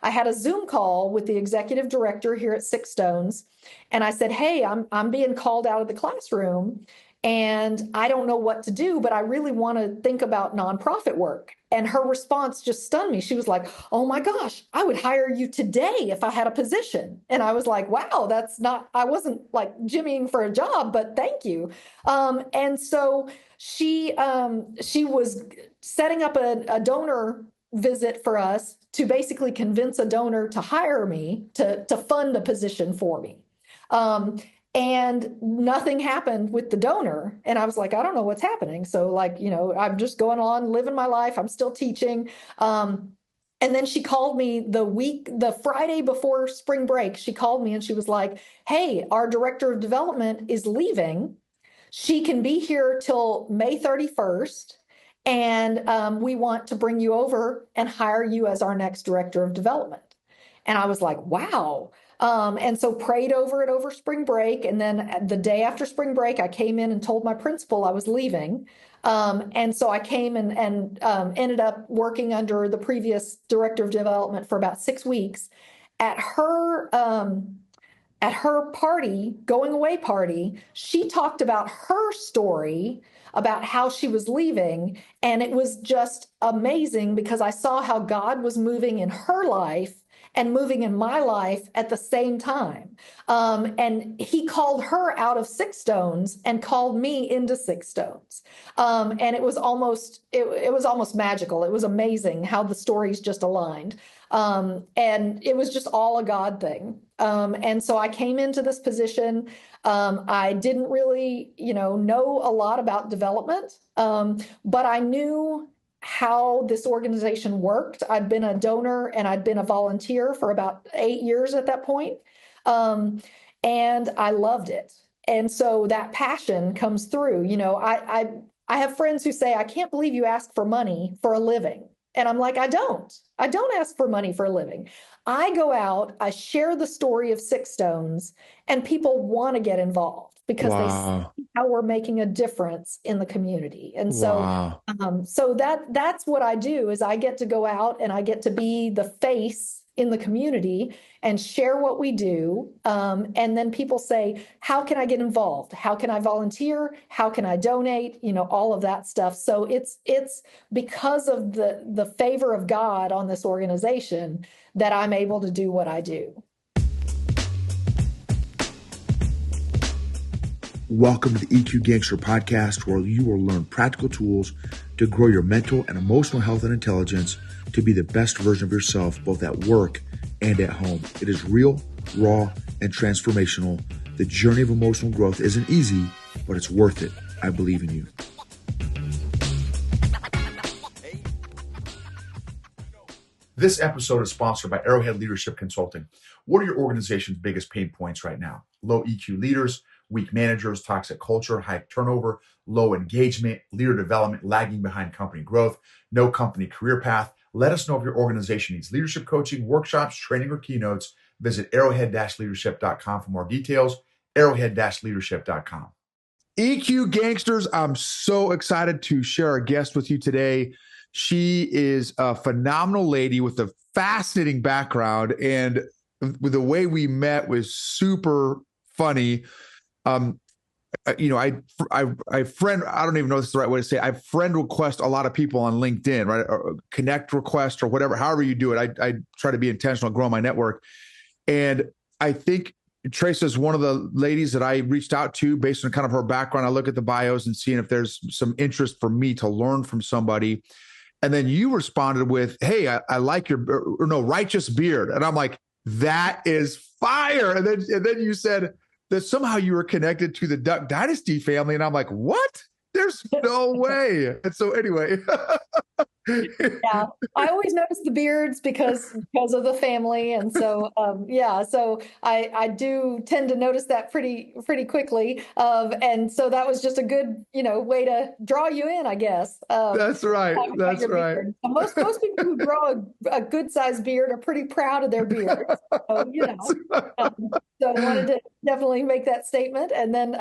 I had a Zoom call with the executive director here at Six Stones. And I said, hey, I'm being called out of the classroom and I don't know what to do, but I really want to think about nonprofit work. And her response just stunned me. She was like, oh my gosh, I would hire you today if I had a position. And I was like, wow, I wasn't like jimmying for a job, but thank you. And so she was setting up a donor visit for us to basically convince a donor to hire me to fund a position for me. And nothing happened with the donor. And I was like, I don't know what's happening. So like, I'm just going on living my life. I'm still teaching. And then she called me the Friday before spring break. She called me and she was like, hey, our director of development is leaving. She can be here till May 31st. And we want to bring you over and hire you as our next director of development. And I was like, wow. And so prayed over it over spring break. And then the day after spring break, I came in and told my principal I was leaving. And so I came and ended up working under the previous director of development for about 6 weeks. At her party, going away party, she talked about her story about how she was leaving. And it was just amazing because I saw how God was moving in her life and moving in my life at the same time. And he called her out of Six Stones and called me into Six Stones. And it was almost magical. It was amazing how the stories just aligned. And it was just all a God thing. And so I came into this position. I didn't really, know a lot about development, but I knew how this organization worked. I'd been a donor and I'd been a volunteer for about 8 years at that point. And I loved it. And so that passion comes through. I have friends who say, I can't believe you ask for money for a living. And I'm like, I don't ask for money for a living. I go out, I share the story of Six Stones, and people want to get involved because they see how we're making a difference in the community. And so that's what I do is I get to go out and I get to be the face in the community and share what we do. And then people say, how can I get involved? How can I volunteer? How can I donate? All of that stuff. So it's because of the favor of God on this organization that I'm able to do what I do. Welcome to the EQ Gangster podcast, where you will learn practical tools to grow your mental and emotional health and intelligence to be the best version of yourself, both at work and at home. It is real, raw, and transformational. The journey of emotional growth isn't easy, but it's worth it. I believe in you. This episode is sponsored by Arrowhead Leadership Consulting. What are your organization's biggest pain points right now? Low EQ leaders, weak managers, toxic culture, high turnover, low engagement, leader development, lagging behind company growth, no company career path. Let us know if your organization needs leadership coaching, workshops, training, or keynotes. Visit arrowhead-leadership.com for more details. Arrowhead-leadership.com. EQ Gangsters, I'm so excited to share our guest with you today. She is a phenomenal lady with a fascinating background, and the way we met was super funny. I friend, I don't even know if this is the right way to say it. I friend request a lot of people on LinkedIn, right? Or connect request or whatever, however you do it. I try to be intentional, grow my network. And I think Trasa is one of the ladies that I reached out to based on kind of her background. I look at the bios and seeing if there's some interest for me to learn from somebody. And then you responded with, hey, I like your, righteous beard. And I'm like, that is fire. And then you said that somehow you were connected to the Duck Dynasty family. And I'm like, what? There's no way. And so anyway. Yeah, I always notice the beards because of the family. And so, so I do tend to notice that pretty quickly. And so that was just a good, way to draw you in, I guess. That's right. That's right. Most people who grow a good sized beard are pretty proud of their beard. So, so I wanted definitely make that statement. And then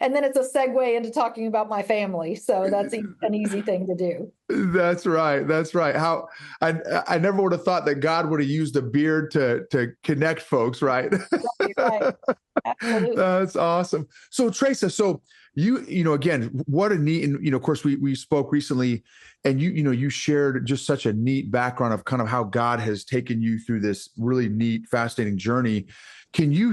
it's a segue into talking about my family. So that's an easy thing to do. That's right. That's right. How I never would have thought that God would have used a beard to connect folks, right? Right, right. Absolutely. That's awesome. So Trasa, so again, what a neat, and of course we spoke recently, and you shared just such a neat background of kind of how God has taken you through this really neat, fascinating journey. Can you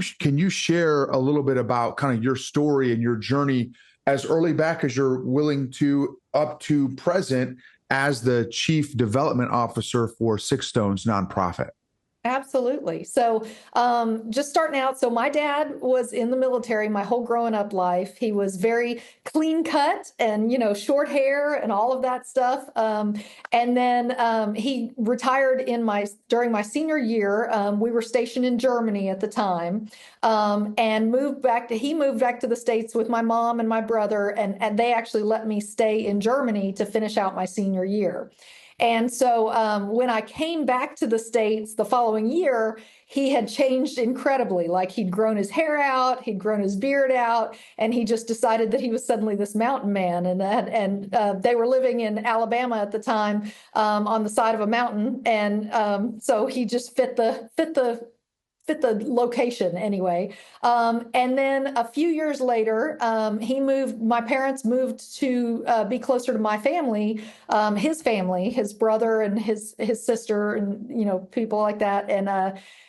share a little bit about kind of your story and your journey as early back as you're willing to up to present as the Chief Development Officer for Six Stones nonprofit? Absolutely. So, just starting out, so my dad was in the military my whole growing up life. He was very clean cut and, short hair and all of that stuff. And then he retired during my senior year. We were stationed in Germany at the time, and he moved back to the States with my mom and my brother, and they actually let me stay in Germany to finish out my senior year. And so when I came back to the States the following year, he had changed incredibly. Like he'd grown his hair out, he'd grown his beard out, and he just decided that he was suddenly this mountain man. And they were living in Alabama at the time, on the side of a mountain, and so he just fit the location anyway. And then a few years later, my parents moved to be closer to my family, his brother and his sister and, people like that.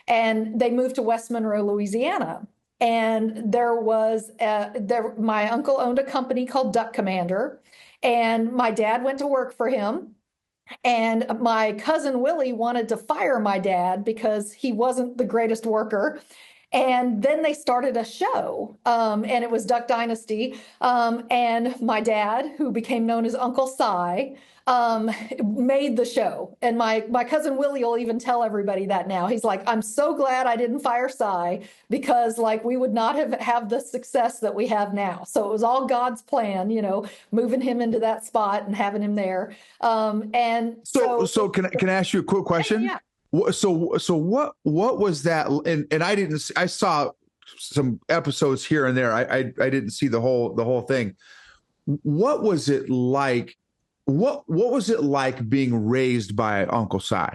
And they moved to West Monroe, Louisiana. And my uncle owned a company called Duck Commander, and my dad went to work for him. And my cousin Willie wanted to fire my dad because he wasn't the greatest worker. And then they started a show, and it was Duck Dynasty. And my dad, who became known as Uncle Si, made the show. And my cousin Willie will even tell everybody that now. He's like, I'm so glad I didn't fire Si, because like we would not have the success that we have now. So it was all God's plan, moving him into that spot and having him there. And so can I ask you a quick question? Yeah. So what was that? And I saw some episodes here and there. I didn't see the whole thing. What was it like? What was it like being raised by Uncle Si?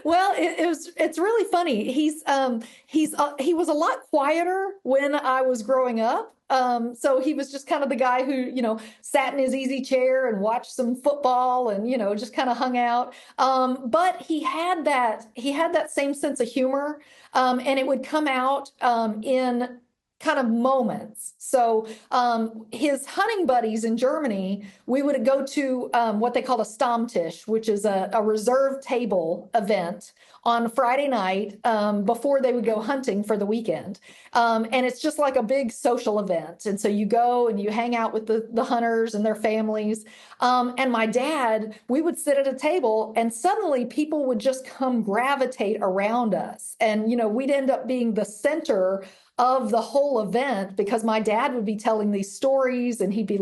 Well, it's really funny. He was a lot quieter when I was growing up. So he was just kind of the guy who, sat in his easy chair and watched some football and, just kind of hung out. But he had that same sense of humor. And it would come out in kind of moments. So his hunting buddies in Germany, we would go to what they call a Stammtisch, which is a reserve table event on Friday night before they would go hunting for the weekend. And it's just like a big social event. And so you go and you hang out with the hunters and their families. And my dad, we would sit at a table and suddenly people would just come gravitate around us. And, we'd end up being the center of the whole event because my dad would be telling these stories and he'd be,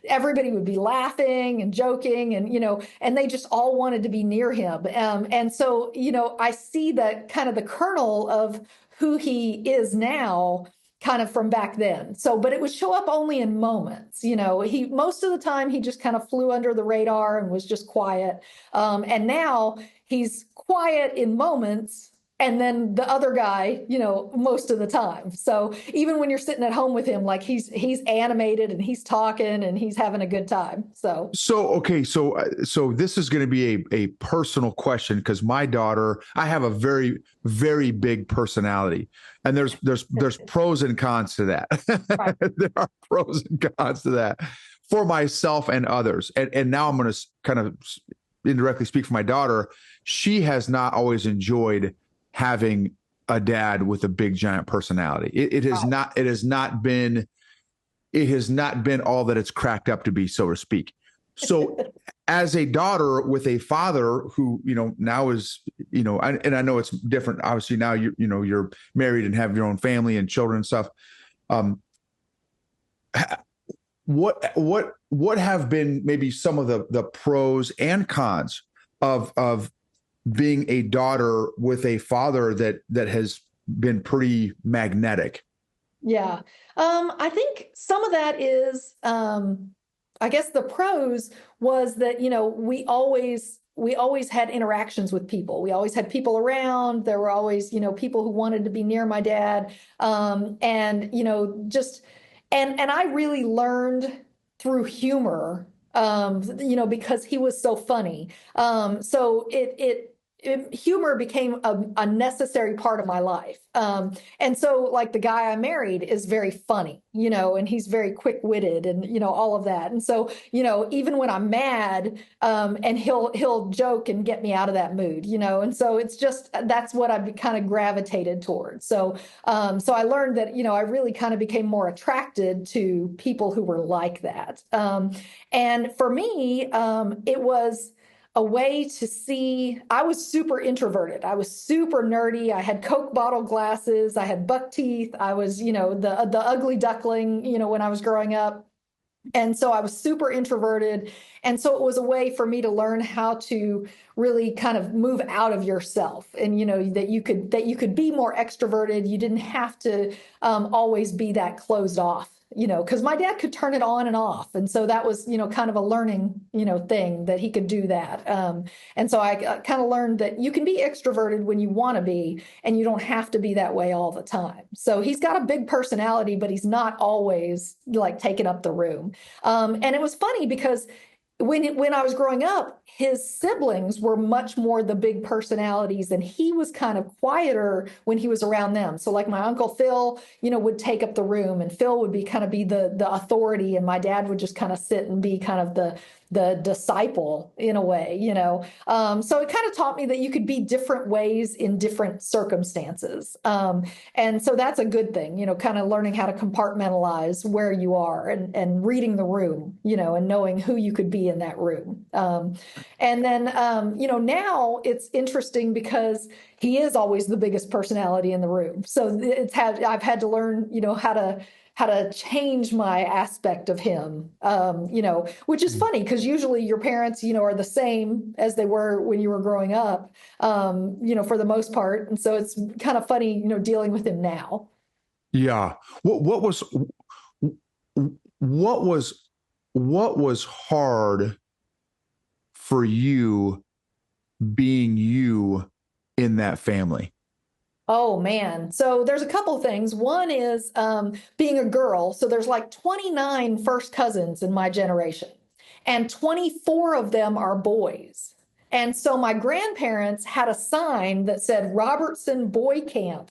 everybody would be laughing and joking and, and they just all wanted to be near him. And so, I see that kind of the kernel of who he is now kind of from back then. So, but it would show up only in moments, most of the time he just kind of flew under the radar and was just quiet. And now he's quiet in moments. And then the other guy, most of the time. So even when you're sitting at home with him, like he's animated and he's talking and he's having a good time. So okay. So this is going to be a personal question because my daughter, I have a very, very big personality, and there's pros and cons to that. Right. There are pros and cons to that for myself and others. And now I'm going to kind of indirectly speak for my daughter. She has not always enjoyed having a dad with a big giant personality. It has not been all that it's cracked up to be, so to speak. So as a daughter with a father who, now is, and I know it's different. Obviously now you're married and have your own family and children and stuff. What have been maybe some of the pros and cons of being a daughter with a father that has been pretty magnetic. Yeah. I think some of that is, I guess the pros was that, we always had interactions with people. We always had people around. There were always, people who wanted to be near my dad. And, just, and I really learned through humor, because he was so funny. So humor became a necessary part of my life. And so, like, the guy I married is very funny, and he's very quick-witted and, all of that. And so, even when I'm mad, and he'll joke and get me out of that mood, and so it's just, that's what I've kind of gravitated towards. So I learned that, I really kind of became more attracted to people who were like that. And for me, it was a way to see. I was super introverted. I was super nerdy. I had Coke bottle glasses. I had buck teeth. I was, the ugly duckling, when I was growing up. And so I was super introverted. And so it was a way for me to learn how to really kind of move out of yourself, and, that you could be more extroverted. You didn't have to always be that closed off, because my dad could turn it on and off. And so that was, kind of a learning, thing that he could do that. And so I kind of learned that you can be extroverted when you want to be, and you don't have to be that way all the time. So he's got a big personality, but he's not always like taking up the room. And it was funny because when I was growing up, his siblings were much more the big personalities, and he was kind of quieter when he was around them. So, like, my Uncle Phil, would take up the room, and Phil would be the authority, and my dad would just kind of sit and be kind of the disciple in a way, So it kind of taught me that you could be different ways in different circumstances. And so that's a good thing, kind of learning how to compartmentalize where you are, and reading the room, and knowing who you could be in that room. And then, now it's interesting because he is always the biggest personality in the room. So I've had to learn, how to change my aspect of him, which is funny because usually your parents, are the same as they were when you were growing up, for the most part. And so it's kind of funny, dealing with him now. Yeah. What was what was hard for you being you in that family? Oh man. So there's a couple things. One is being a girl. So there's like 29 first cousins in my generation, and 24 of them are boys. And so my grandparents had a sign that said Robertson Boy Camp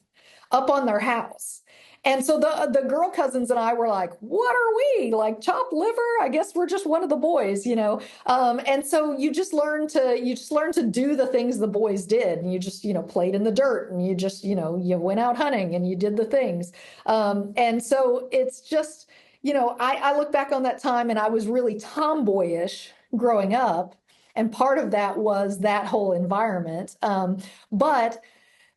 up on their house. And so the girl cousins and I were like, what are we? Like chopped liver? I guess we're just one of the boys, And so you just learn to do the things the boys did, and you just, played in the dirt, and you just, you went out hunting and you did the things. And so it's just, I look back on that time, and I was really tomboyish growing up. And part of that was that whole environment. But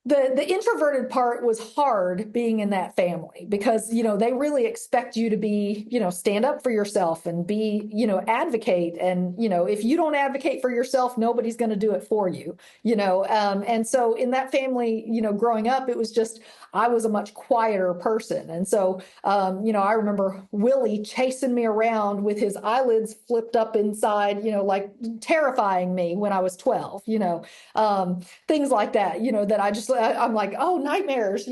the introverted part was hard being in that family because, they really expect you to be, stand up for yourself and be, advocate. And, if you don't advocate for yourself, nobody's going to do it for you, and so in that family, growing up, it was just, I was a much quieter person. And so, I remember Willie chasing me around with his eyelids flipped up inside, like terrifying me when I was 12, things like that, that I'm like, oh, nightmares,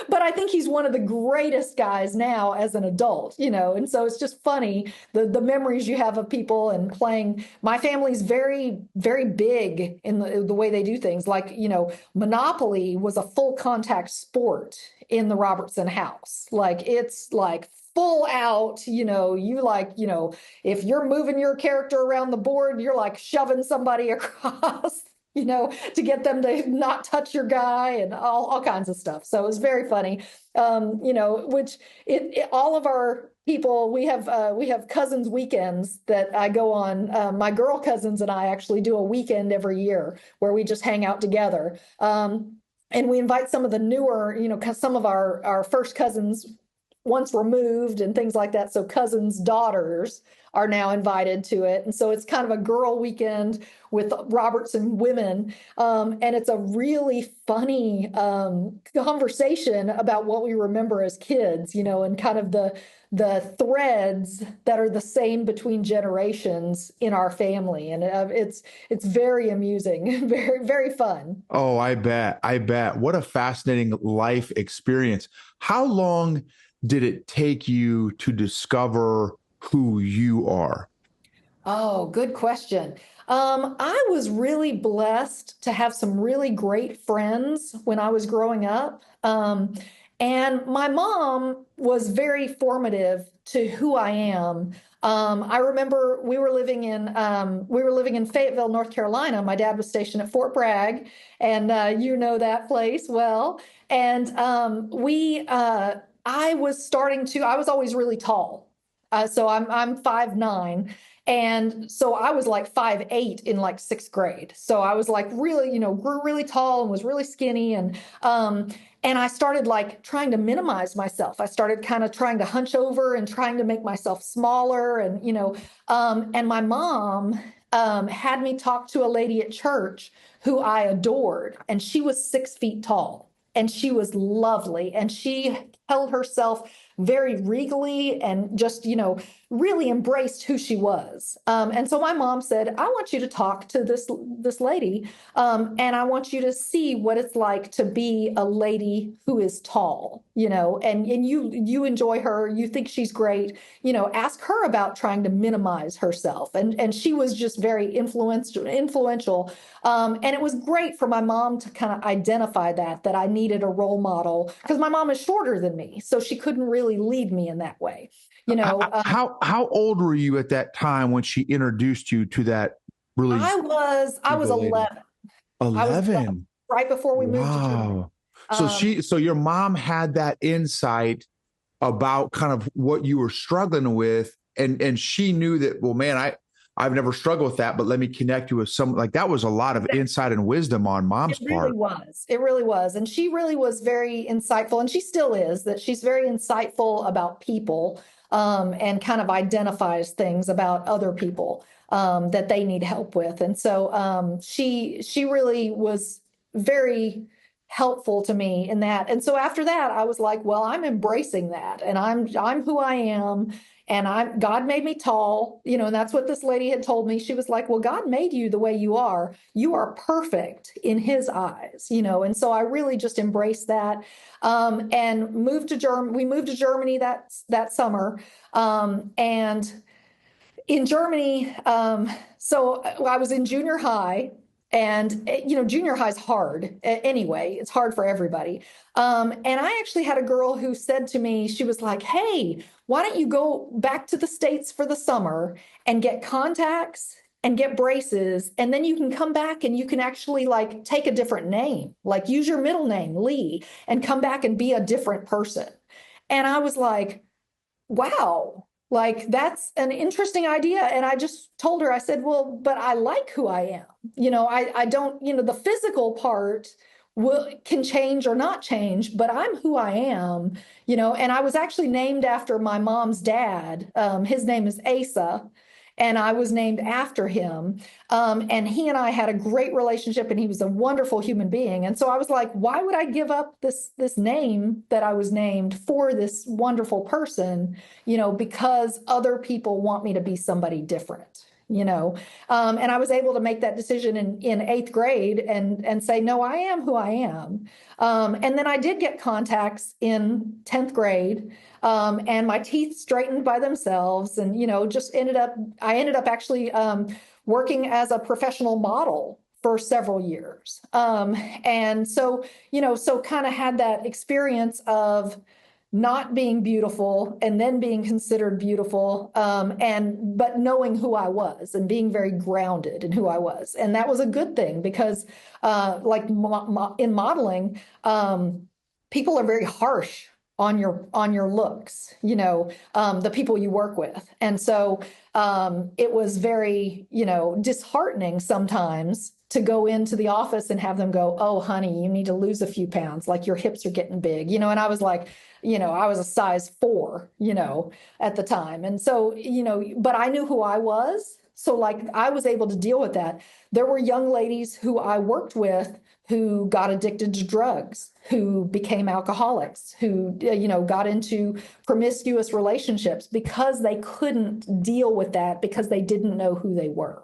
But I think he's one of the greatest guys now as an adult, and so it's just funny the memories you have of people and playing. My family's very, very big in the way they do things. Like, Monopoly was a full contact sport in the Robertson house. Like, it's like full out, you like, if you're moving your character around the board, you're like shoving somebody across, to get them to not touch your guy, and all kinds of stuff. So it was very funny. Which all of our people, we have cousins weekends that I go on. My girl cousins and I actually do a weekend every year where we just hang out together. And we invite some of the newer, some of our first cousins once removed and things like that. So cousins' daughters are now invited to it. And so it's kind of a girl weekend with Robertson women. And it's a really funny conversation about what we remember as kids, and kind of the threads that are the same between generations in our family. And it's very amusing, very, very fun. Oh, I bet. I bet. What a fascinating life experience. How long did it take you to discover who you are? Oh, good question. I was really blessed to have some really great friends when I was growing up. And my mom was very formative to who I am. I remember we were living in Fayetteville, North Carolina. My dad was stationed at Fort Bragg, and you know that place well. And I was always really tall. So I'm 5'9". And so I was like 5'8" in like sixth grade. So I was like really, grew really tall and was really skinny. And I started like trying to minimize myself. I started kind of trying to hunch over and trying to make myself smaller. And my mom had me talk to a lady at church who I adored, and she was 6 feet tall. And she was lovely. And she held herself very regally and just, really embraced who she was. And so my mom said, I want you to talk to this lady, and I want you to see what it's like to be a lady who is tall, and you enjoy her, you think she's great, ask her about trying to minimize herself. And she was just very influential. And it was great for my mom to kind of identify that I needed a role model, because my mom is shorter than me, so she couldn't really lead me in that way. How old were you at that time when she introduced you to that really I was lady? 11. I was 11, 11. right before we moved to Germany. Wow. So your mom had that insight about kind of what you were struggling with, and she knew that, well, man, I've never struggled with that, but let me connect you with some, like, that was a lot of insight and wisdom on mom's It really part. was. It really was. And she really was very insightful, and she still is, that she's very insightful about people, and kind of identifies things about other people that they need help with. And so she really was very helpful to me in that. And so after that, I was like, well, I'm embracing that, and I'm who I am. And God made me tall, and that's what this lady had told me. She was like, well, God made you the way you are. You are perfect in his eyes, and so I really just embraced that, and moved to Germany. We moved to Germany that summer. And in Germany, so I was in junior high, and junior high is hard anyway. It's hard for everybody. And I actually had a girl who said to me, she was like, "Hey, why don't you go back to the States for the summer and get contacts and get braces, and then you can come back and you can actually like take a different name, like use your middle name, Lee, and come back and be a different person." And I was like, wow, like that's an interesting idea. And I just told her, I said, well, but I like who I am. I don't, the physical part can change or not change, but I'm who I am, and I was actually named after my mom's dad. His name is Asa. And I was named after him. And he and I had a great relationship, and he was a wonderful human being. And so I was like, why would I give up this name that I was named for this wonderful person, because other people want me to be somebody different, and I was able to make that decision in eighth grade and say, no, I am who I am. And then I did get contacts in 10th grade. And my teeth straightened by themselves, and I ended up actually working as a professional model for several years. And so kind of had that experience of not being beautiful and then being considered beautiful, but knowing who I was and being very grounded in who I was. And that was a good thing, because in modeling, people are very harsh on your looks, the people you work with. And so it was very, disheartening sometimes to go into the office and have them go, "Oh, honey, you need to lose a few pounds. Like your hips are getting big," and I was like, I was a size 4, at the time. And so, but I knew who I was. So like I was able to deal with that. There were young ladies who I worked with who got addicted to drugs, who became alcoholics, who, got into promiscuous relationships because they couldn't deal with that because they didn't know who they were,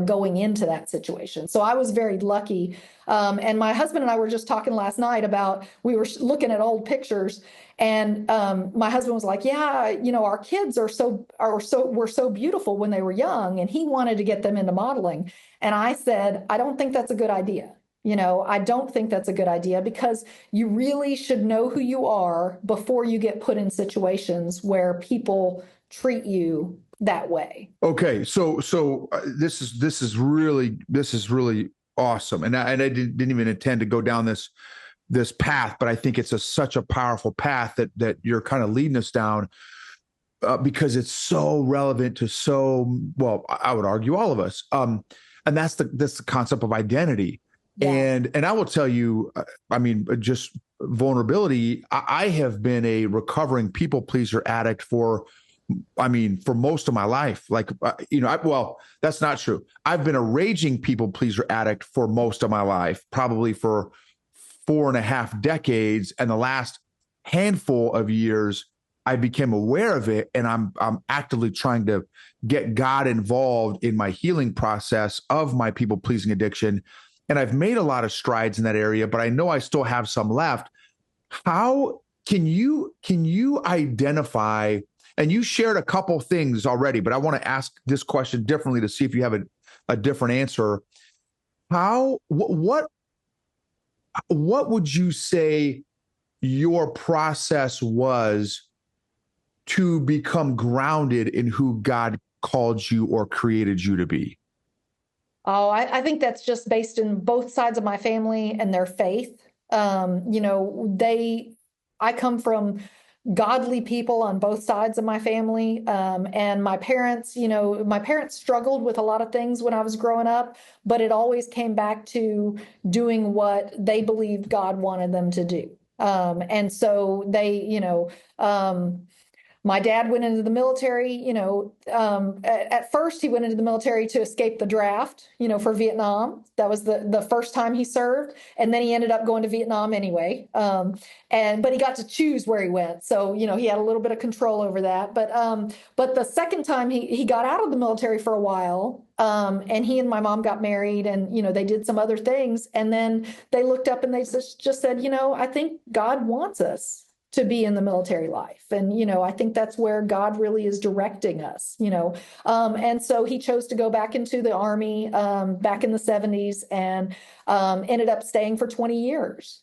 going into that situation. So I was very lucky. And my husband and I were just talking last night about, we were looking at old pictures, and my husband was like, "Yeah, our kids were so beautiful when they were young," and he wanted to get them into modeling. And I said, "I don't think that's a good idea. I don't think that's a good idea because you really should know who you are before you get put in situations where people treat you that way." Okay, so this is really awesome, and I didn't even intend to go down this path, but I think it's such a powerful path that you're kind of leading us down, because it's so relevant to well, I would argue all of us, and that's the concept of identity. Yeah. And I will tell you, I mean, just vulnerability. I have been a recovering people pleaser addict for most of my life. Like, well, that's not true. I've been a raging people pleaser addict for most of my life, probably for 4.5 decades. And the last handful of years, I became aware of it, and I'm actively trying to get God involved in my healing process of my people pleasing addiction. And I've made a lot of strides in that area, but I know I still have some left. How can you identify? And you shared a couple things already, but I want to ask this question differently to see if you have a different answer. What would you say your process was to become grounded in who God called you or created you to be? Oh, I think that's just based in both sides of my family and their faith. I come from godly people on both sides of my family. And my parents, struggled with a lot of things when I was growing up, but it always came back to doing what they believed God wanted them to do. And so my dad went into the military, at first he went into the military to escape the draft, for Vietnam. That was the first time he served. And then he ended up going to Vietnam anyway. But he got to choose where he went. So, he had a little bit of control over that. But the second time he got out of the military for a while, and he and my mom got married, and, they did some other things. And then they looked up and they just said, "I think God wants us to be in the military life. And, I think that's where God really is directing us, And so he chose to go back into the Army, back in the 70s, and ended up staying for 20 years.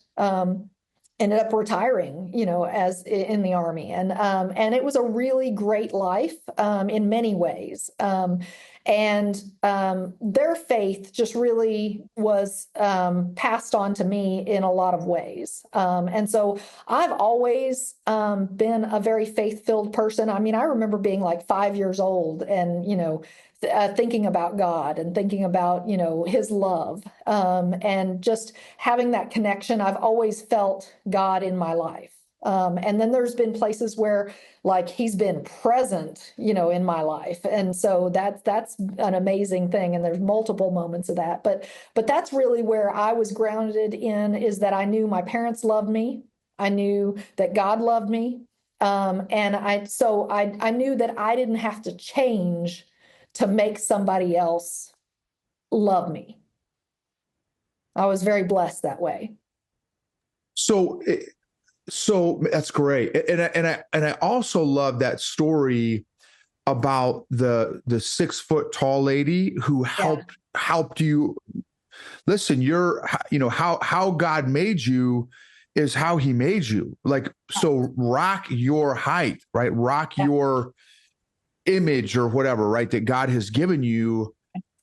Ended up retiring, as in the Army. And it was a really great life, in many ways. And their faith just really was passed on to me in a lot of ways. And so I've always been a very faith-filled person. I mean, I remember being like 5 years old and, thinking about God and thinking about, his love, and just having that connection. I've always felt God in my life. And then there's been places where like he's been present, in my life. And so that's an amazing thing. And there's multiple moments of that. But that's really where I was grounded in, is that I knew my parents loved me. I knew that God loved me. And I knew that I didn't have to change to make somebody else love me. I was very blessed that way. So that's great, and I also love that story about the 6 foot tall lady who helped you. Listen, how God made you is how He made you. Like, so rock your height, right? Rock your image or whatever, right? That God has given you,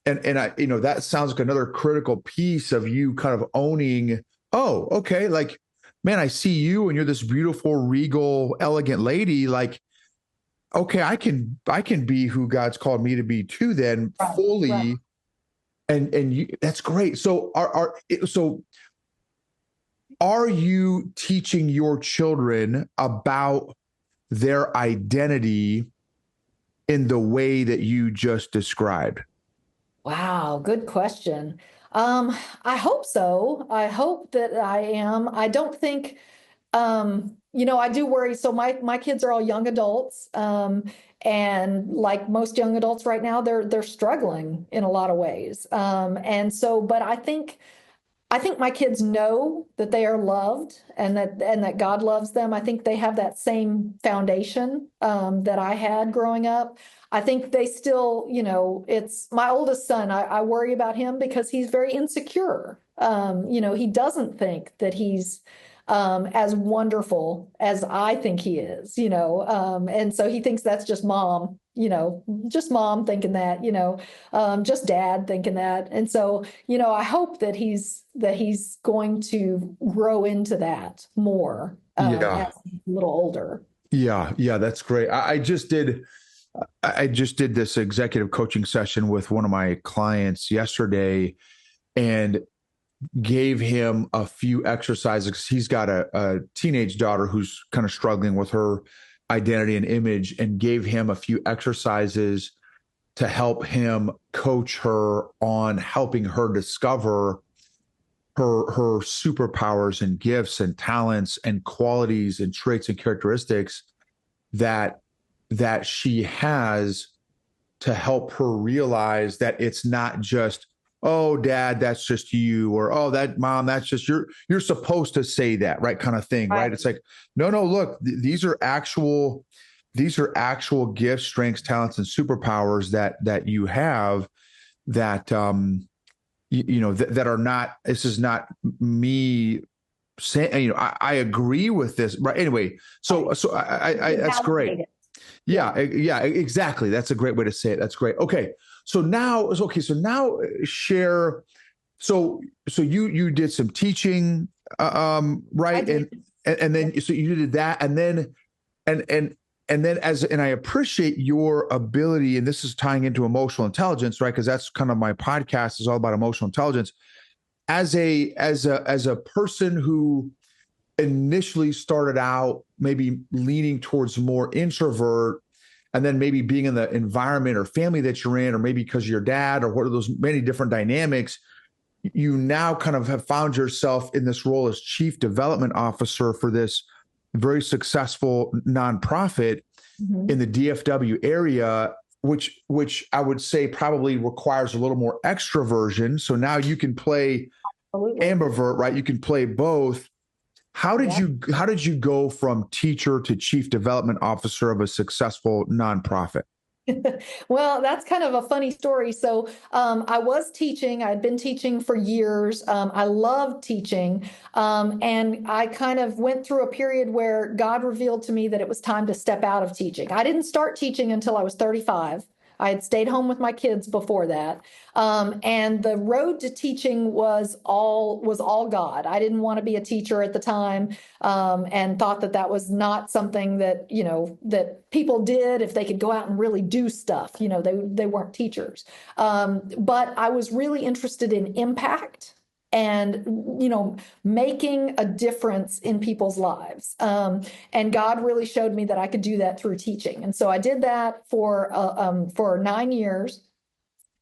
and I, that sounds like another critical piece of you kind of owning. Oh, okay, like man, I see you and you're this beautiful, regal, elegant lady. Like, okay, I can be who God's called me to be too, then Right, right. fully. And you, that's great. So are you teaching your children about their identity in the way that you just described? Wow, good question. I hope so. I hope that I am. I don't think, I do worry. So my kids are all young adults, and like most young adults right now, they're struggling in a lot of ways. And so, but I think my kids know that they are loved and that God loves them. I think they have that same foundation that I had growing up. I think they still, it's my oldest son. I worry about him because he's very insecure. He doesn't think that he's as wonderful as I think he is, and so he thinks that's just mom, just mom thinking that, just dad thinking that. And so, I hope that he's going to grow into that more Yeah. as he's a little older. Yeah. Yeah. That's great. I just did this executive coaching session with one of my clients yesterday and gave him a few exercises because he's got a teenage daughter who's kind of struggling with her identity and image, and gave him a few exercises to help him coach her on helping her discover her superpowers and gifts and talents and qualities and traits and characteristics that she has, to help her realize that it's not just, oh dad, that's just you, or oh that mom, that's just you're supposed to say that, right, kind of thing, Right. right? It's like, no, look, these are actual gifts, strengths, talents, and superpowers that you have, that that are not, this is not me saying, I agree with this, right? Anyway, so Right. I that's great. Validate it. Yeah. Yeah, exactly. That's a great way to say it. That's great. Okay. So now share. So you did some teaching, I right? did. And Yeah. then so you did that, and then and then and I appreciate your ability, and this is tying into emotional intelligence, right? Because that's kind of my podcast is all about emotional intelligence. As a person who initially started out maybe leaning towards more introvert, and then maybe being in the environment or family that you're in, or maybe because of your dad, or what are those many different dynamics, you now kind of have found yourself in this role as chief development officer for this very successful nonprofit in Mhm. the DFW area, which I would say probably requires a little more extroversion. So now you can play Absolutely. ambivert, right? You can play both. How did Yeah. you go from teacher to chief development officer of a successful nonprofit? Well, that's kind of a funny story. So, I was teaching. I'd been teaching for years. I loved teaching. And I kind of went through a period where God revealed to me that it was time to step out of teaching. I didn't start teaching until I was 35. I had stayed home with my kids before that. And the road to teaching was all God. I didn't want to be a teacher at the time, and thought that that was not something that that people did if they could go out and really do stuff. They weren't teachers, but I was really interested in impact and making a difference in people's lives. And God really showed me that I could do that through teaching, and so I did that for 9 years.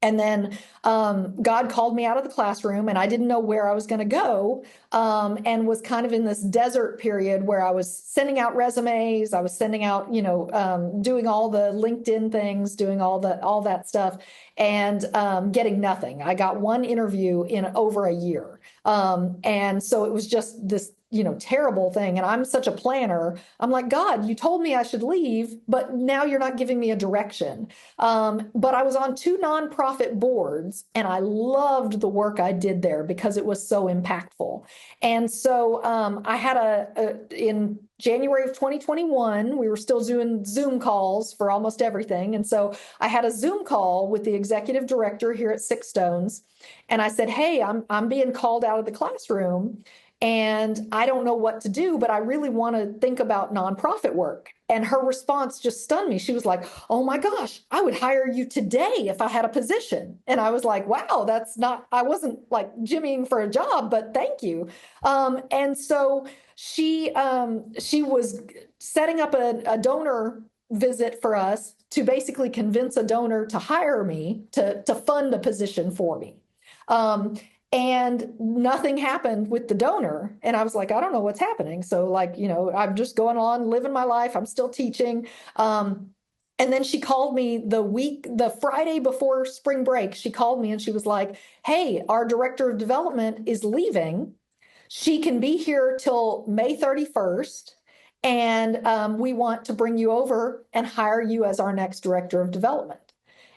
And then God called me out of the classroom, and I didn't know where I was going to go, and was kind of in this desert period where I was sending out resumes. I was sending out, doing all the LinkedIn things, doing all that stuff, and getting nothing. I got one interview in over a year, and so it was just this terrible thing. And I'm such a planner. I'm like, God, you told me I should leave, but now you're not giving me a direction. But I was on two nonprofit boards, and I loved the work I did there because it was so impactful. And so I had in January of 2021, we were still doing Zoom calls for almost everything. And so I had a Zoom call with the executive director here at Six Stones. And I said, hey, I'm being called out of the classroom. and I don't know what to do, but I really want to think about nonprofit work. And her response just stunned me. She was like, "Oh my gosh, I would hire you today if I had a position." And I was like, "Wow, that's not, I wasn't like jimmying for a job, but thank you." And so she was setting up a donor visit for us to basically convince a donor to hire me to fund a position for me. Um, and nothing happened with the donor. And I was like, I don't know what's happening. So, like, I'm just going on living my life. I'm still teaching. And then she called me the Friday before spring break. She called me and she was like, "Hey, our director of development is leaving. She can be here till May 31st. And we want to bring you over and hire you as our next director of development."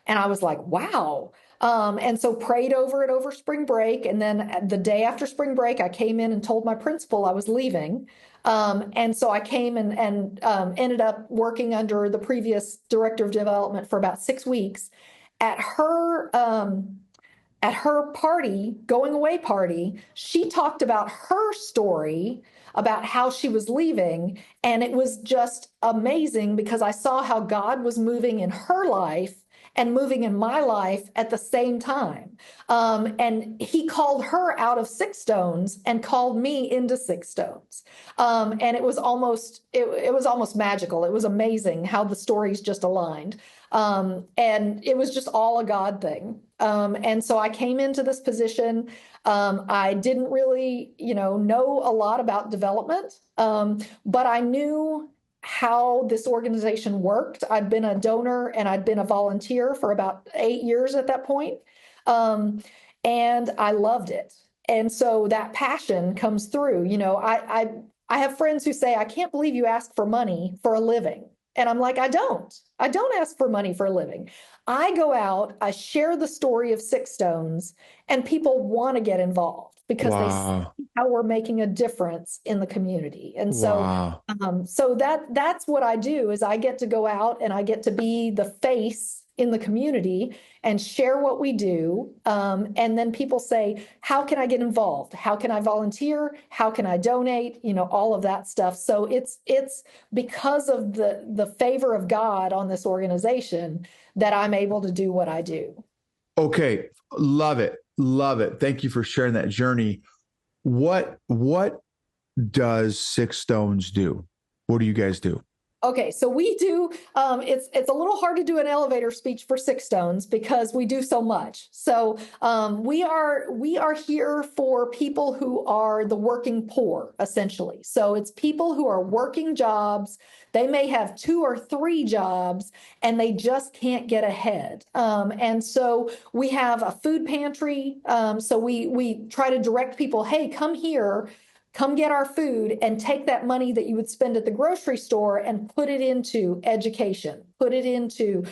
And I was like, wow. And so prayed over it over spring break. And then the day after spring break, I came in and told my principal I was leaving. And so I came and ended up working under the previous director of development for about 6 weeks. At her at her party, going away party, she talked about her story about how she was leaving. And it was just amazing because I saw how God was moving in her life and moving in my life at the same time. And he called her out of six stones and called me into six stones. And it was almost magical. It was amazing how the stories just aligned. And it was just all a God thing. And so I came into this position. I didn't really, know a lot about development, but I knew how this organization worked. I'd been a donor and I'd been a volunteer for about 8 years at that point. Um, and I loved it. And so that passion comes through. I have friends who say, "I can't believe you ask for money for a living." And I'm like, I don't. I don't ask for money for a living. I go out, I share the story of Six Stones, and people want to get involved because they see Wow. how we're making a difference in the community. And so, Wow. so that's what I do is I get to go out and I get to be the face in the community and share what we do. And then people say, "How can I get involved? How can I volunteer? How can I donate?" All of that stuff. So it's because of the favor of God on this organization that I'm able to do what I do. Okay. Love it. Love it. Thank you for sharing that journey. What does Six Stones do? What do you guys do? Okay, so we do. It's a little hard to do an elevator speech for Six Stones because we do so much. So we are here for people who are the working poor, essentially. So it's people who are working jobs. They may have two or three jobs, and they just can't get ahead. And so we have a food pantry. So we try to direct people. Hey, come here. Come get our food and take that money that you would spend at the grocery store and put it into education, put it into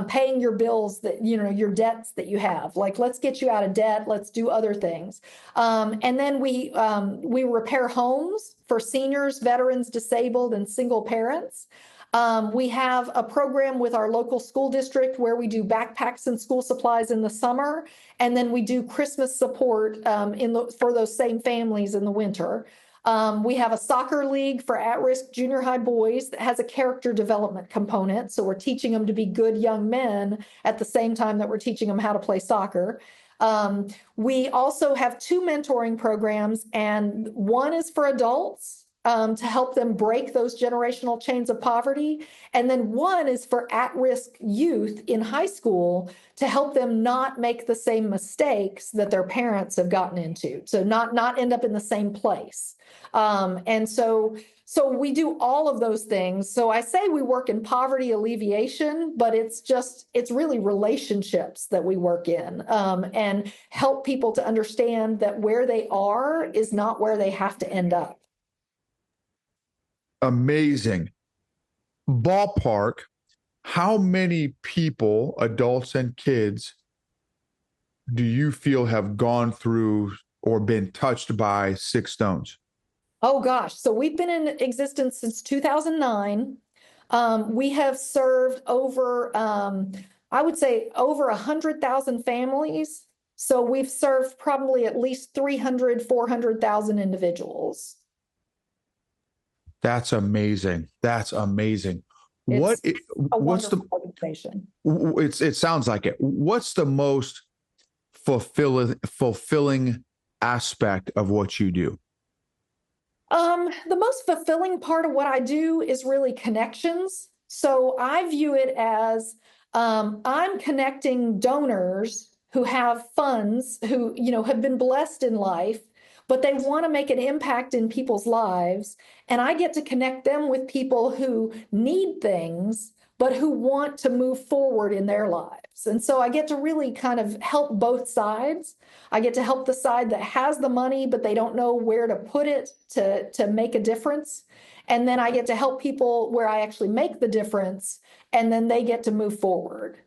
paying your bills that, your debts that you have. Like, let's get you out of debt. Let's do other things. And then we repair homes for seniors, veterans, disabled, and single parents. We have a program with our local school district where we do backpacks and school supplies in the summer, and then we do Christmas support for those same families in the winter. We have a soccer league for at-risk junior high boys that has a character development component. So we're teaching them to be good young men at the same time that we're teaching them how to play soccer. We also have two mentoring programs, and one is for adults to help them break those generational chains of poverty. And then one is for at-risk youth in high school to help them not make the same mistakes that their parents have gotten into. So not end up in the same place. And so we do all of those things. So I say we work in poverty alleviation, but it's really relationships that we work in, and help people to understand that where they are is not where they have to end up. Amazing. Ballpark, how many people, adults and kids, do you feel have gone through or been touched by Six Stones? Oh gosh. So we've been in existence since 2009. We have served over, I would say over 100,000 families. So we've served probably at least 300, 400,000 individuals. That's amazing. That's amazing. What It's a what's the wonderful organization. it sounds like it. What's the most fulfilling aspect of what you do? The most fulfilling part of what I do is really connections. So I view it as I'm connecting donors who have funds, who, have been blessed in life, but they want to make an impact in people's lives. And I get to connect them with people who need things, but who want to move forward in their lives. And so I get to really kind of help both sides. I get to help the side that has the money, but they don't know where to put it to make a difference. And then I get to help people where I actually make the difference, and then they get to move forward.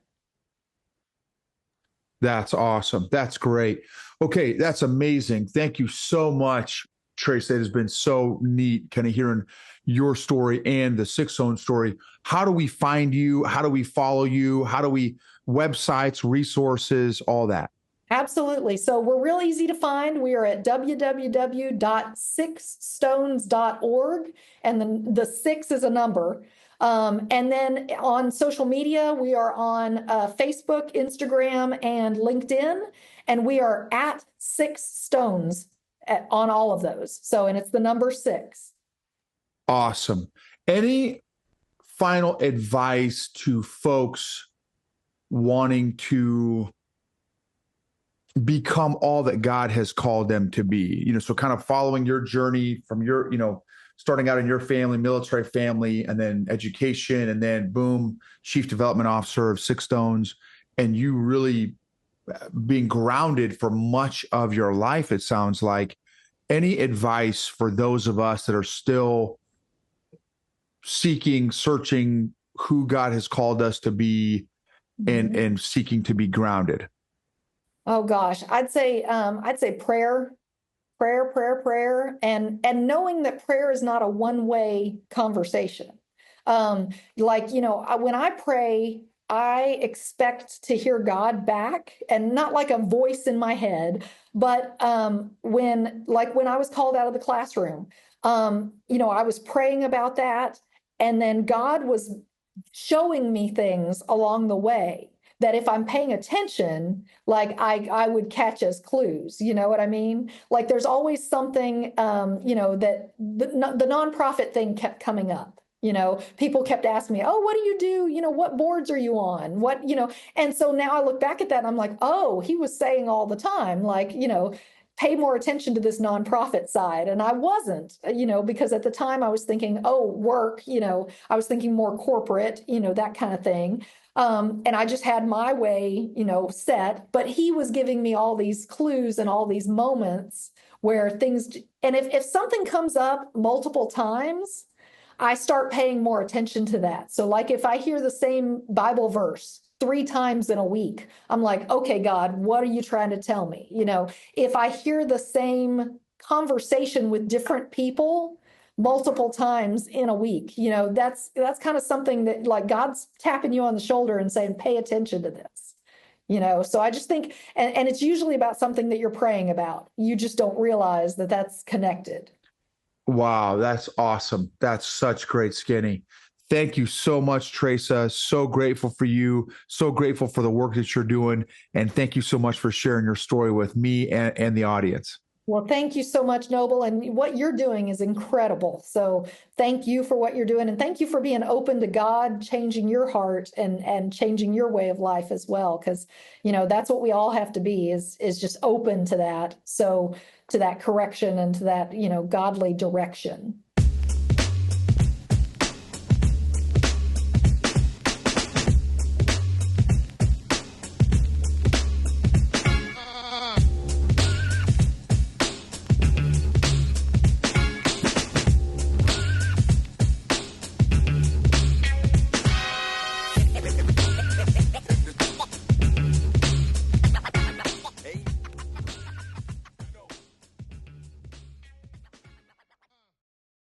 That's awesome. That's great. Okay, that's amazing. Thank you so much, Trace. That has been so neat, kind of hearing your story and the Six Zone story. How do we find you? How do we follow you? How do we websites, resources, all that? Absolutely. So we're real easy to find. We are at www.sixstones.org, and the six is a number. And then on social media, we are on Facebook, Instagram, and LinkedIn, and we are at Six Stones on all of those. So, and it's the number six. Awesome. Any final advice to folks wanting to become all that God has called them to be? So kind of following your journey from your, starting out in your family, military family, and then education, and then boom, chief development officer of Six Stones, and you really being grounded for much of your life, it sounds like. Any advice for those of us that are still seeking, searching who God has called us to be, and seeking to be grounded? Oh gosh, I'd say prayer, and knowing that prayer is not a one-way conversation. When I pray, I expect to hear God back, and not like a voice in my head, but when I was called out of the classroom, I was praying about that, and then God was showing me things along the way that if I'm paying attention, like I would catch as clues. You know what I mean? Like there's always something, that the nonprofit thing kept coming up. People kept asking me, "Oh, what do you do? What boards are you on? And so now I look back at that and I'm like, oh, he was saying all the time, like, pay more attention to this nonprofit side. And I wasn't, because at the time I was thinking, oh, work, I was thinking more corporate, that kind of thing. And I just had my way, set, but he was giving me all these clues and all these moments where things, and if something comes up multiple times, I start paying more attention to that. So like if I hear the same Bible verse 3 times in a week, I'm like, okay, God, what are you trying to tell me? If I hear the same conversation with different people multiple times in a week, that's kind of something that like God's tapping you on the shoulder and saying, pay attention to this. So I just think, and it's usually about something that you're praying about. You just don't realize that that's connected. Wow, that's awesome. That's such great skinny. Thank you so much, Trasa. So grateful for you. So grateful for the work that you're doing. And thank you so much for sharing your story with me and the audience. Well, thank you so much, Noble. And what you're doing is incredible. So thank you for what you're doing. And thank you for being open to God changing your heart and changing your way of life as well. Because, that's what we all have to be is just open to that. So to that correction and to that, godly direction.